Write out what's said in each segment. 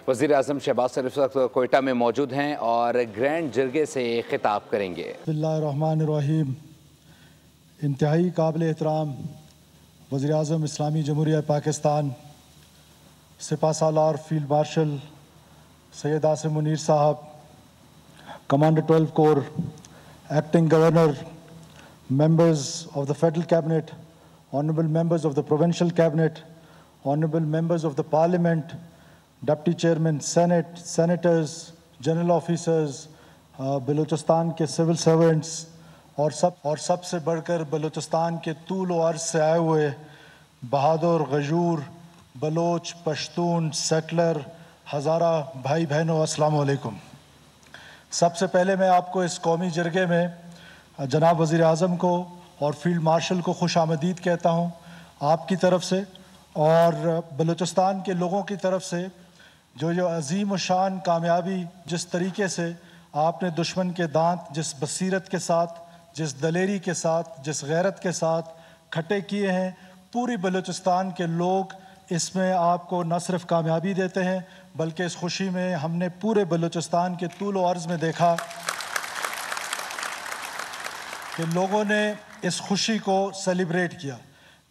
وزیر اعظم شہباز شریف اس وقت کوئٹہ میں موجود ہیں اور گرینڈ جرگے سے خطاب کریں گے۔ بسم اللہ الرحمن الرحیم۔ انتہائی قابل احترام وزیر اعظم اسلامی جمہوریہ پاکستان سپہ سالار فیلڈ مارشل سید عاصم منیر صاحب، commander 12 corps, acting governor, members of the federal cabinet, honourable members of the provincial cabinet, honourable members of the parliament, deputy chairman senate, senators, general officers, Balochistan کے سول سرونٹس اور سب سے بڑھ کر بلوچستان کے طول و عرض سے آئے ہوئے بہادر، غیور، بلوچ، پشتون، سیٹلر، ہزارہ بھائی بہنوں، السلام علیکم۔ سب سے پہلے میں آپ کو اس قومی جرگے میں جناب وزیر اعظم کو اور فیلڈ مارشل کو خوش آمدید کہتا ہوں آپ کی طرف سے اور بلوچستان کے لوگوں کی طرف سے۔ جو یہ عظیم الشان کامیابی جس طریقے سے آپ نے دشمن کے دانت جس بصیرت کے ساتھ، جس دلیری کے ساتھ، جس غیرت کے ساتھ کھٹے کیے ہیں، پوری بلوچستان کے لوگ اس میں آپ کو نہ صرف کامیابی دیتے ہیں بلکہ اس خوشی میں ہم نے پورے بلوچستان کے طول و عرض میں دیکھا کہ لوگوں نے اس خوشی کو سیلیبریٹ کیا۔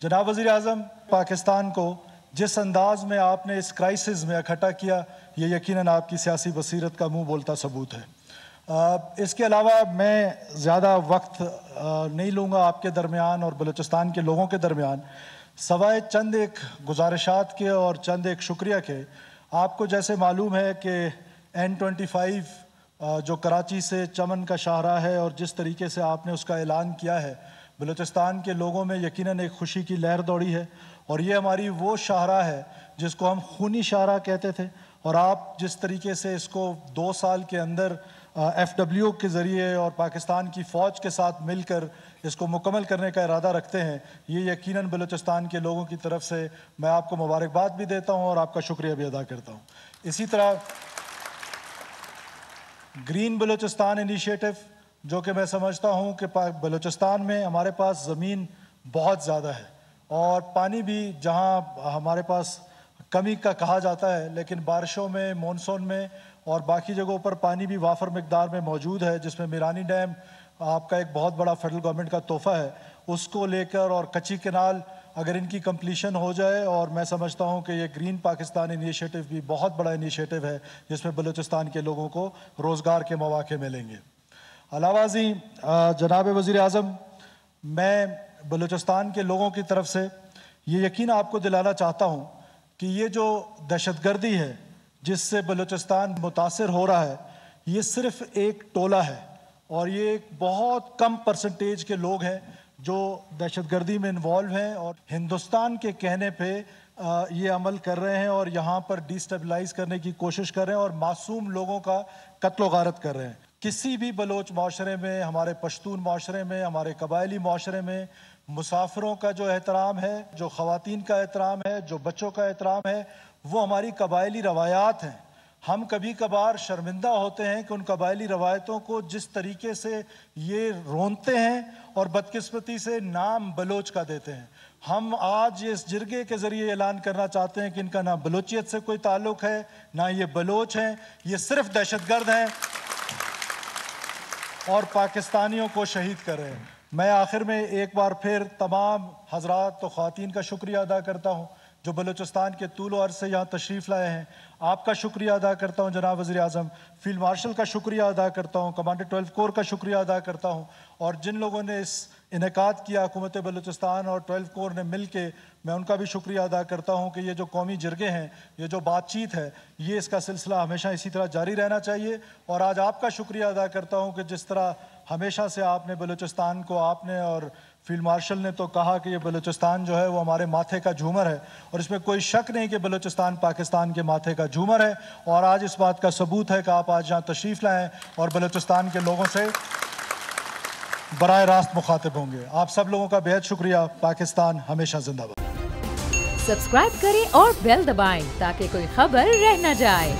جناب وزیر اعظم، پاکستان کو جس انداز میں آپ نے اس کرائسس میں اکٹھا کیا، یہ یقیناً آپ کی سیاسی بصیرت کا منہ بولتا ثبوت ہے۔ اس کے علاوہ میں زیادہ وقت نہیں لوں گا آپ کے درمیان اور بلوچستان کے لوگوں کے درمیان، سوائے چند ایک گزارشات کے اور چند ایک شکریہ کے۔ آپ کو جیسے معلوم ہے کہ N25 جو کراچی سے چمن کا شاہراہ ہے اور جس طریقے سے آپ نے اس کا اعلان کیا ہے، بلوچستان کے لوگوں میں یقیناً ایک خوشی کی لہر دوڑی ہے، اور یہ ہماری وہ شاہراہ ہے جس کو ہم خونی شاہراہ کہتے تھے، اور آپ جس طریقے سے اس کو 2 سال کے اندر FW کے ذریعے اور پاکستان کی فوج کے ساتھ مل کر اس کو مکمل کرنے کا ارادہ رکھتے ہیں، یہ یقیناً بلوچستان کے لوگوں کی طرف سے میں آپ کو مبارکباد بھی دیتا ہوں اور آپ کا شکریہ بھی ادا کرتا ہوں۔ اسی طرح گرین بلوچستان انیشیٹو، جو کہ میں سمجھتا ہوں کہ بلوچستان میں ہمارے پاس زمین بہت زیادہ ہے اور پانی بھی جہاں ہمارے پاس کمی کا کہا جاتا ہے، لیکن بارشوں میں، مونسون میں اور باقی جگہوں پر پانی بھی وافر مقدار میں موجود ہے، جس میں میرانی ڈیم آپ کا ایک بہت بڑا فیڈرل گورنمنٹ کا تحفہ ہے۔ اس کو لے کر اور کچی کنال اگر ان کی کمپلیشن ہو جائے، اور میں سمجھتا ہوں کہ یہ گرین پاکستان انیشیٹو بھی بہت بڑا انیشیٹو ہے جس میں بلوچستان کے لوگوں کو روزگار کے مواقع ملیں گے۔ علاوہ ازیں جناب وزیر اعظم، میں بلوچستان کے لوگوں کی طرف سے یہ یقین آپ کو دلانا چاہتا ہوں کہ یہ جو دہشت گردی ہے جس سے بلوچستان متاثر ہو رہا ہے، یہ صرف ایک ٹولہ ہے اور یہ ایک بہت کم پرسنٹیج کے لوگ ہیں جو دہشت گردی میں انوالو ہیں اور ہندوستان کے کہنے پہ یہ عمل کر رہے ہیں اور یہاں پر ڈی اسٹیبلائز کرنے کی کوشش کر رہے ہیں اور معصوم لوگوں کا قتل و غارت کر رہے ہیں۔ کسی بھی بلوچ معاشرے میں، ہمارے پشتون معاشرے میں، ہمارے قبائلی معاشرے میں مسافروں کا جو احترام ہے، جو خواتین کا احترام ہے، جو بچوں کا احترام ہے، وہ ہماری قبائلی روایات ہیں۔ ہم کبھی کبھار شرمندہ ہوتے ہیں کہ ان قبائلی روایتوں کو جس طریقے سے یہ رونتے ہیں اور بدقسمتی سے نام بلوچ کا دیتے ہیں۔ ہم آج اس جرگے کے ذریعے اعلان کرنا چاہتے ہیں کہ ان کا نہ بلوچیت سے کوئی تعلق ہے، نہ یہ بلوچ ہیں، یہ صرف دہشت گرد ہیں اور پاکستانیوں کو شہید کر رہے ہیں۔ میں آخر میں ایک بار پھر تمام حضرات و خواتین کا شکریہ ادا کرتا ہوں جو بلوچستان کے طول و عرض سے یہاں تشریف لائے ہیں۔ آپ کا شکریہ ادا کرتا ہوں جناب وزیر اعظم، فیلڈ مارشل کا شکریہ ادا کرتا ہوں، کمانڈر 12 کور کا شکریہ ادا کرتا ہوں، اور جن لوگوں نے اس انعقاد کیا، حکومت بلوچستان اور 12 کور نے مل کے، میں ان کا بھی شکریہ ادا کرتا ہوں کہ یہ جو قومی جرگے ہیں، یہ جو بات چیت ہے، یہ اس کا سلسلہ ہمیشہ اسی طرح جاری رہنا چاہیے۔ اور آج آپ کا شکریہ ادا کرتا ہوں کہ جس طرح ہمیشہ سے آپ نے بلوچستان کو، آپ نے اور فیلڈ مارشل نے تو کہا کہ یہ بلوچستان جو ہے وہ ہمارے ماتھے کا جھومر ہے، اور اس میں کوئی شک نہیں کہ بلوچستان پاکستان کے ماتھے کا جھومر ہے، اور آج اس بات کا ثبوت ہے کہ آپ آج یہاں تشریف لائیں اور بلوچستان کے لوگوں سے براہ راست مخاطب ہوں گے۔ آپ سب لوگوں کا بہت شکریہ۔ پاکستان ہمیشہ زندہ باد۔ سبسکرائب کریں اور بیل دبائیں تاکہ کوئی خبر رہ نہ جائے۔